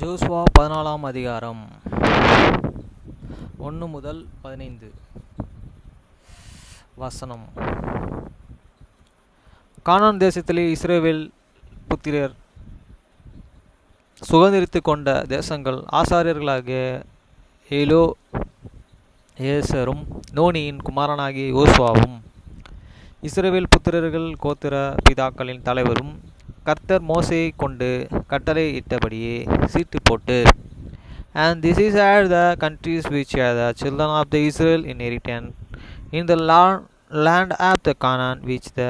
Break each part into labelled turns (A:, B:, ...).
A: ஜோசுவா 14ஆம் அதிகாரம் 1 முதல் 15 வசனம். கானான் தேசத்திலே இஸ்ரவேல் புத்திரர் சுதந்தரித்து கொண்ட தேசங்கள் ஆசாரியர்களாகிய எலோயேசரும் நூனியின் குமாரனாகிய யோசுவாவும் இஸ்ரவேல் புத்திரர்கள் கோத்திர பிதாக்களின் தலைவரும் கர்த்தர் மோசேயை கொண்டு கட்டளையிட்டபடியே சீட்டு போட்டு, And this is are the countries which are the children of the Israel inheritance in the land of the Canaan, which the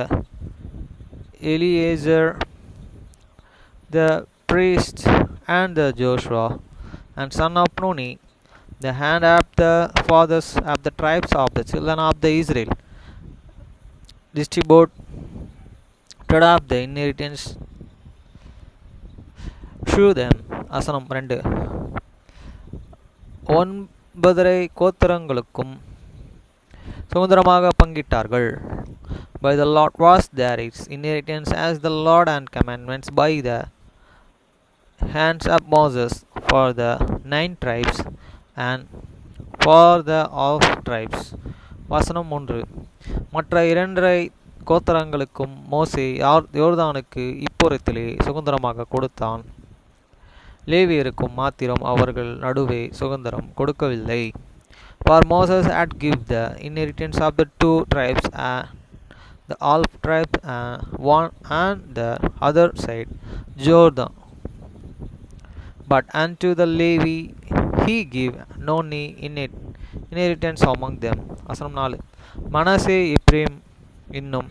A: Eleazar the priest and the Joshua and son of Nuni, the hand of the fathers of the tribes of the children of the Israel, distributed of the inheritance through them. வசனம் 2. 9 கோத்திரங்களுக்கும் சுதந்திரமாக பங்கிட்டார்கள். By the Lord was their inheritance as the Lord and commandments by the hands of Moses for the 9 tribes and for the half tribes. வசனம் 3. மற்ற 2 கோத்திரங்களுக்கும் மோசே யோர்தானுக்கு இப்புறத்திலே சுதந்திரமாக கொடுத்தான். லேவியருக்கும் மாத்திரம் அவர்கள் நடுவே சுதந்திரம் கொடுக்கவில்லை. For Moses had given the inheritance of the 2 tribes and the half tribe one and the other side Jordan. But unto the Levi he gave no inheritance among them. வசனம் 4. மனாசே எப்ரேம் இன்னும்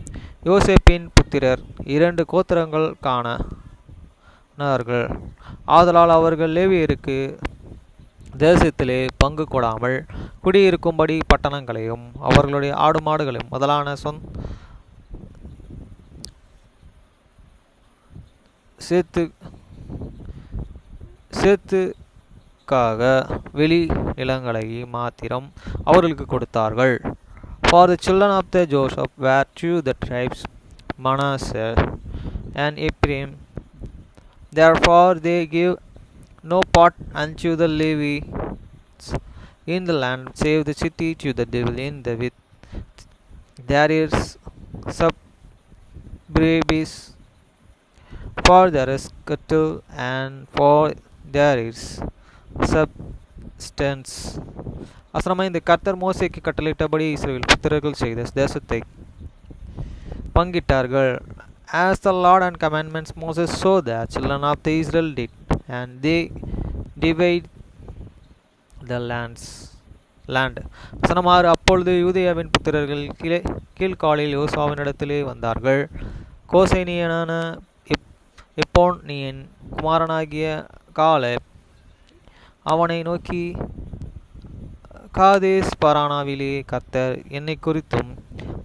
A: யோசேப்பின் புத்திரர் 2 கோத்திரங்கள் காணார்கள். ஆதலால் அவர்கள் லேவியருக்கு தேசத்திலே பங்கு கொடாமல் குடியிருக்கும்படி பட்டணங்களையும் அவர்களுடைய ஆடு மாடுகளையும் முதலான சேத்துக்காக வெளி நிலங்களை மாத்திரம் அவர்களுக்கு கொடுத்தார்கள். For the children of the Joseph were 2 the tribes, Manasseh and Ephraim. Therefore they gave no part unto the Levites in the land, save the city to the devil in the with there is suburbs for there is cattle and for there is substance. அசனமாக இந்த கர்த்தர் மோசேக்கு கட்டளையிட்டபடி இஸ்ரவேல் புத்திரர்கள் செய்த தேசத்தை பங்கிட்டார்கள். As the Lord and commandments Moses so the children of the Israel did, and they divide the land. வசனமாறு. அப்பொழுது யூதேயாவின் புத்திரர்கள் கீழ்காலில் யோசுவாவினிடத்திலே வந்தார்கள். கோசேனியனான எப்போனியின் குமாரனாகிய காலேப் அவனை நோக்கி, காதேஸ் பரானாவிலே கர்த்தர் என்னை குறித்தும்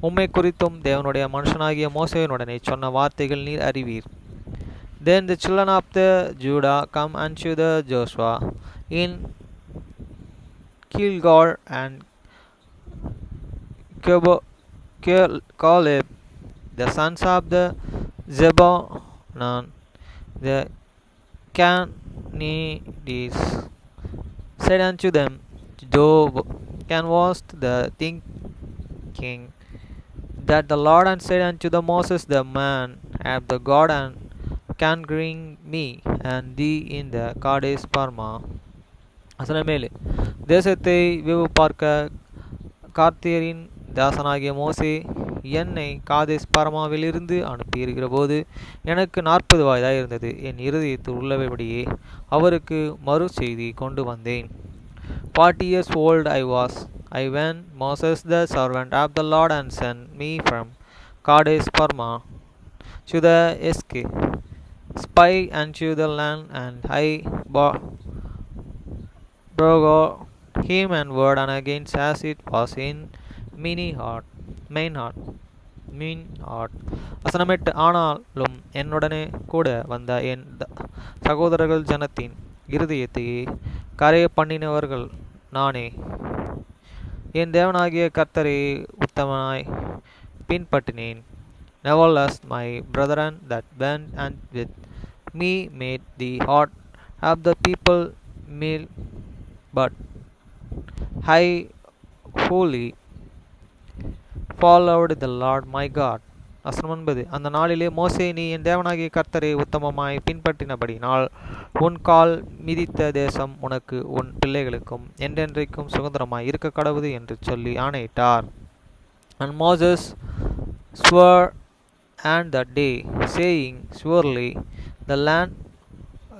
A: உம்மை குறித்தும் தேவனுடைய மனுஷனாகிய மோசேயினுடனே சொன்ன வார்த்தைகள் நீர் அறிவீர். Then the children of the Judah come unto the Joshua in Gilgal and Caleb the sons of the Zebulun the Canaanites said unto them, Thou canst the thinking that the Lord and said unto the Moses, the man have the God and can bring me and thee in the Kadesh Barma. அசனமேலே தேசத்தை விவு பார்க்க கார்த்தியரின் தாசனாகிய மோசே என்னை காதேஸ் பர்மாவிலிருந்து அனுப்பியிருக்கிற போது எனக்கு 40 வயதாய் இருந்தது. என் இருதயத்தில் உள்ளபடியே அவருக்கு மறு செய்தி கொண்டு வந்தேன். 40 years old I was when Moses the servant of the Lord and sent me from Kadesh Barma to the spy unto the land, and I brought him and word and against as it was in main heart. வசனம் 8. ஆனாலும் என்னுடனே கூட வந்த என் சகோதரர்கள் ஜனத்தின் இருதயத்தையே கரைய பண்ணினவர்கள் நானே. என் தேவனாகிய கர்த்தரை உத்தமனாய் பின்பற்றினேன். Nevertheless my brethren that went and with me made the heart of the people meal, but I wholly followed the Lord my God. வசனம் 9. அந்த நாளிலே மோசே, நீ என் தேவனாகிய கர்த்தரை உத்தமமாய் பின்பற்றினபடினால் உன் கால் மிதித்த தேசம் உனக்கு உன் பிள்ளைகளுக்கும் என்றென்றைக்கும் சுதந்திரமாய் இருக்க கடவுது என்று சொல்லி ஆணையிட்டார். And Moses swore and that day, saying, surely the land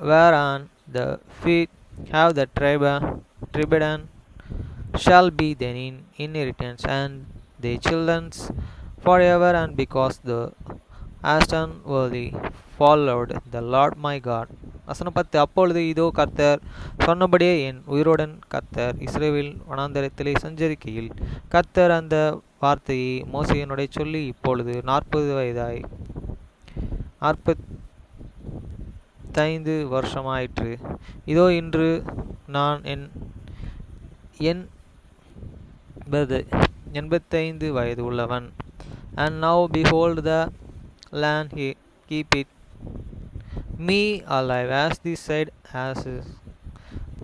A: whereon the feet have the tribune shall be their inheritance, and their children's forever, and because the Aston worthy followed the Lord my God. வசனம் 10. அப்பொழுது இதோ கர்த்தர் சொன்னபடியே என் உயிருடன் கர்த்தர் இஸ்ரவேல் வனாந்தரத்திலே சஞ்சரிக்கையில் கர்த்தர் அந்த வார்த்தையை மோசேயினுடைய சொல்லி, இப்பொழுது 45 வருஷமாயிற்று. இதோ இன்று நான் 85 வயது உள்ளவன். And now behold, the land keep it me alive as this side as is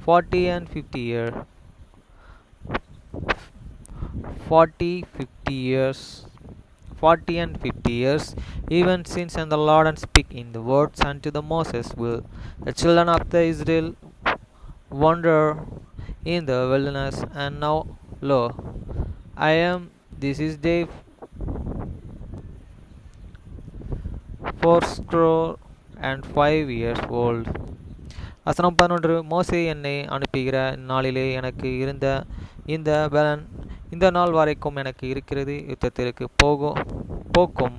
A: 40 and 50 years. 40 and 50 years, even since and the Lord and speak in the words unto the Moses, will the children of the Israel wander in the wilderness. And now lo, I am this is day 85 years old. வசனம் 11. மோசே என்னை அனுப்புகிற நாளிலே எனக்கு இருந்த இந்த பலன் இந்த நாள் வரைக்கும் எனக்கு இருக்கிறது. யுத்தத்திற்கு போக்கும்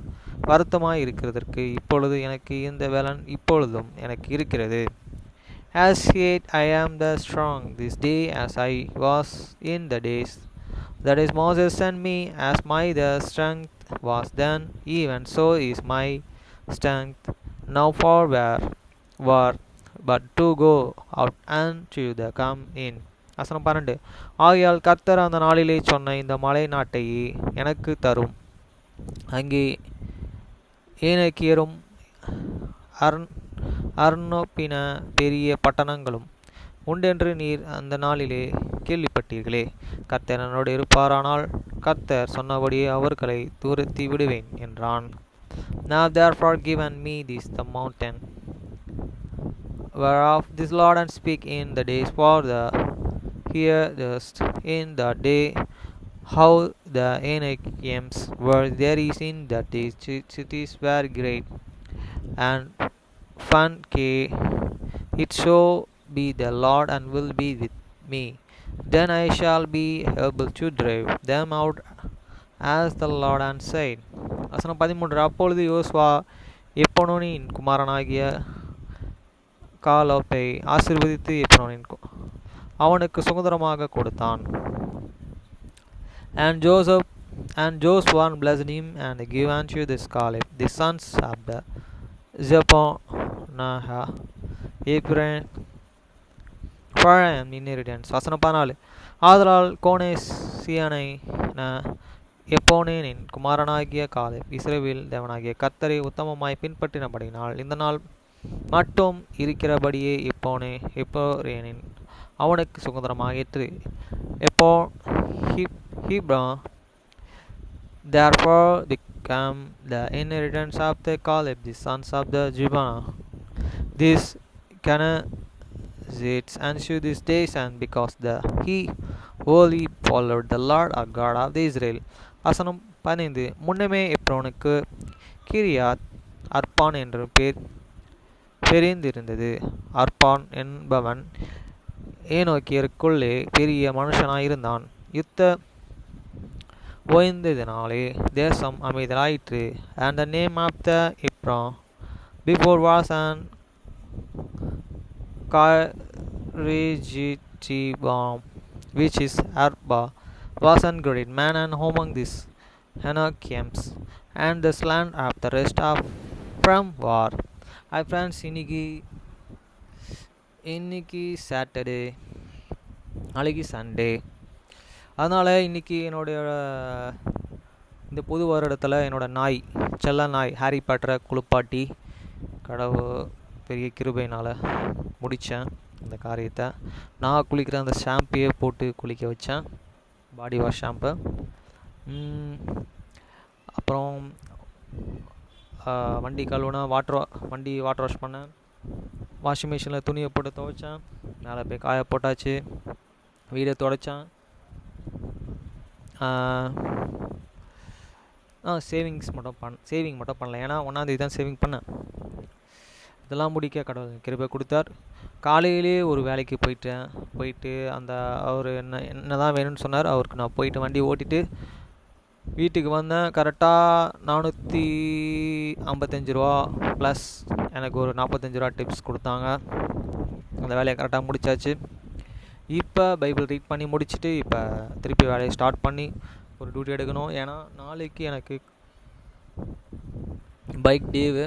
A: வருத்தமாய் இருக்கிறதற்கு இப்பொழுது எனக்கு இந்த பலன் இப்பொழுதும் எனக்கு இருக்கிறது. As yet I am the strong this day as I was in the days that is Moses sent me, as my the strength was then, even so is my strength now for war, but to go out and to the come in. வசனம் 12. ஆகையால் கர்த்தர் அந்த நாளிலே சொன்ன இந்த மலை நாட்டை எனக்கு தரும். அங்கே ஏனக்கியரும் அர்னோப்பின பெரிய பட்டணங்களும் உண்டென்று நீர் அந்த நாளிலே கேள்விப்பட்டீர்களே. கர்த்தர் என்னோடு இருப்பாரானால் கர்த்தர் சொன்னபடியே அவர்களை துரத்தி விடுவேன் என்றான். Now therefore given me this the mountain whereof this Lord and speak in the days for the hearest in the day how the Anakims were there is in that these cities were great and fun it shall be the Lord and will be with me, then I shall be able to drive them out as the Lord and said. வசனம் 13. அப்பொழுது யோசுவா எப்போனின் குமாரனாகிய காலேபை ஆசீர்வதித்து அவனுக்கு சுதந்திரமாக கொடுத்தான். And Joshua blessed him and gave unto this Caleb the sons of the Zephaniah Ephraim inheritance. வசனம் 14. ஆதலால் கோனேசியனை எப்போனேனின் குமாரனாகிய காலேப் இஸ்ரவேல் தேவனாகிய கர்த்தரை உத்தமமாய் பின்பற்றினபடினால் இந்த நாள் மட்டும் இருக்கிறபடியே எப்போரேனின் அவனுக்கு சுதந்திரமாயிற்று. Hebron therefore became the inheritance of the Caleb the sons of the Jebunah. This Canaanites unto this days, and because he wholly followed the Lord our God of the Israel. வசனம் 15. முன்னமே எப்ரோனுக்கு Kiryat அர்பான் என்று பெரிந்திருந்தது. அர்பான் என்பவன் ஏனோக்கியருக்குள்ளே பெரிய மனுஷனாயிருந்தான். யுத்த ஓய்ந்ததினாலே தேசம் அமைதலாயிற்று. And the name of the Ephron before was an Karijitibam, which is Arba, was a great man and among these Anakims, and the land of the rest of from war. Hi friends, இன்னைக்கு Saturday, நாளைக்கு Sunday. அதனால் இன்றைக்கி என்னுடைய இந்த புது வருடத்தில் என்னோடய செல்ல நாய் ஹாரி பாட்டரை குளிப்பாட்டி கடவுள் பெரிய கிருபையினால் முடித்தேன். அந்த காரியத்தை. நான் குளிக்கிற அந்த ஷாம்பையே போட்டு குளிக்க வச்சேன், பாடி வாஷ் ஷாம்பை. அப்புறம் வண்டி கழுவுனா வண்டி வாட்டர் வாஷ் பண்ணேன், வாஷிங் மிஷினில் துணியை போட்டு துவைச்சேன், மேலே போய் காய போட்டாச்சு, வீடை துடைச்சேன். சேவிங் மட்டும் பண்ணல, ஏன்னா 1ஆம் தேதி தான் சேவிங் பண்ணேன். இதெல்லாம் முடிக்க கடவுள் கிருபை கொடுத்தார். காலையிலே ஒரு வேலைக்கு போயிட்டு அந்த அவர் என்ன தான் வேணும்னு சொன்னார். அவருக்கு நான் போயிட்டு வண்டி ஓட்டிட்டு வீட்டுக்கு வந்தேன். கரெக்டாக 455 ரூபா ப்ளஸ் எனக்கு ஒரு 45 ரூபா டிப்ஸ் கொடுத்தாங்க. அந்த வேலையை கரெக்டாக முடித்தாச்சு. இப்போ பைபிள் ரீட் பண்ணி முடிச்சுட்டு இப்போ திருப்பி வேலையை ஸ்டார்ட் பண்ணி ஒரு டியூட்டி எடுக்கணும். ஏன்னா நாளைக்கு எனக்கு பைக் டேவு.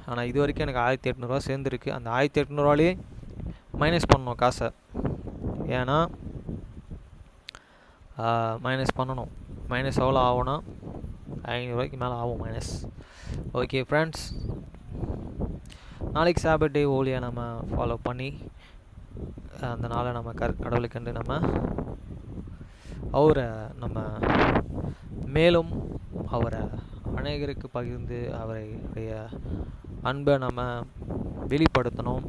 A: ஆனால் இது வரைக்கும் எனக்கு 1800 ரூபா சேர்ந்துருக்கு. அந்த 1800 ரூபாலே மைனஸ் பண்ணணும் காசை, ஏன்னா மைனஸ் பண்ணணும். மைனஸ் எவ்வளோ ஆகும்னா 500 ரூபாய்க்கு மேலே ஆகும் மைனஸ். ஓகே ஃப்ரெண்ட்ஸ், நாளைக்கு சாபட் டே ஹோலியாக நம்ம ஃபாலோ பண்ணி அந்த நாளை நம்ம கடவுளுக்கண்டு நம்ம அவரை நம்ம மேலும் அவரை அநேகருக்கு பகிர்ந்து அவருடைய அன்பை நம்ம வெளிப்படுத்தணும்.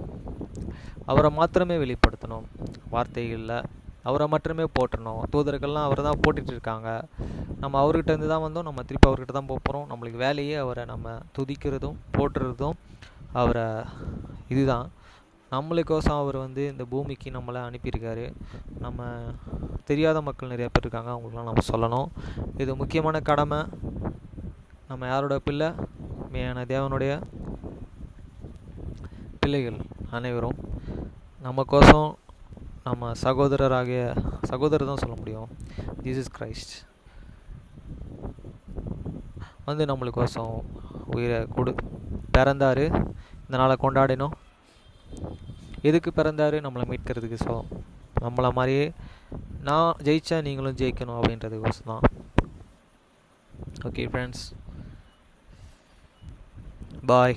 A: அவரை மாத்திரமே வெளிப்படுத்தணும், வார்த்தைகளில் அவரை மட்டுமே போற்றணும். தூதர்கள்லாம் அவரை தான் போட்டுட்டு இருக்காங்க. நம்ம அவர்கிட்ட இருந்து தான் வந்தோம், நம்ம திருப்பி அவர்கிட்ட தான் போக போகிறோம். நம்மளுக்கு வேலையே அவரை நம்ம துதிக்கிறதும் போற்றுறதும் அவரை. இதுதான் நம்மளுக்கோசம் அவர் இந்த பூமிக்கு நம்மளை அனுப்பியிருக்காரு. நம்ம தெரியாத மக்கள் நிறையா பேர் இருக்காங்க, அவங்களுக்குலாம் நம்ம சொல்லணும். இது முக்கியமான கடமை. நம்ம யாரோட பிள்ளை? மேயான தேவனுடைய பிள்ளைகள் அனைவரும். நமக்கோசம் நம்ம சகோதரர் தான் சொல்ல முடியும். ஜீசஸ் கிரைஸ்ட் நம்மளுக்கோசம் உயிரை பிறந்தார். இந்த நாளை கொண்டாடினோம். எதுக்கு பிறந்தார்? நம்மளை மீட்கிறதுக்கு. ஸோ நம்மளை மாதிரியே நான் ஜெயித்தா நீங்களும் ஜெயிக்கணும் அப்படின்றதுக்கோசம் தான். ஓகே ஃப்ரெண்ட்ஸ், பாய்.